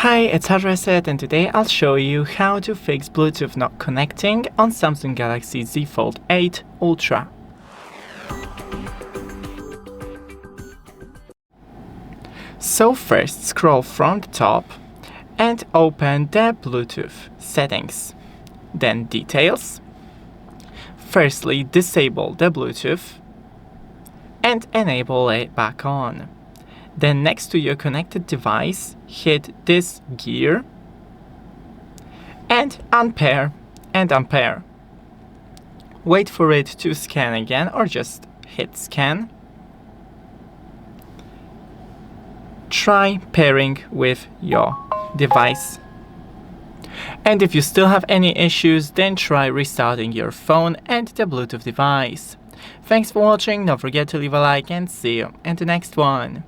Hi, it's Reset, and today I'll show you how to fix Bluetooth not connecting on Samsung Galaxy Z Fold 8 Ultra. So first scroll from the top and open the Bluetooth settings. Then Details. Firstly, disable the Bluetooth and enable it back on. Then next to your connected device, hit this gear and Unpair and Unpair. Wait for it to scan again or just hit scan. Try pairing with your device. And if you still have any issues, then try restarting your phone and the Bluetooth device. Thanks for watching, don't forget to leave a like and see you in the next one.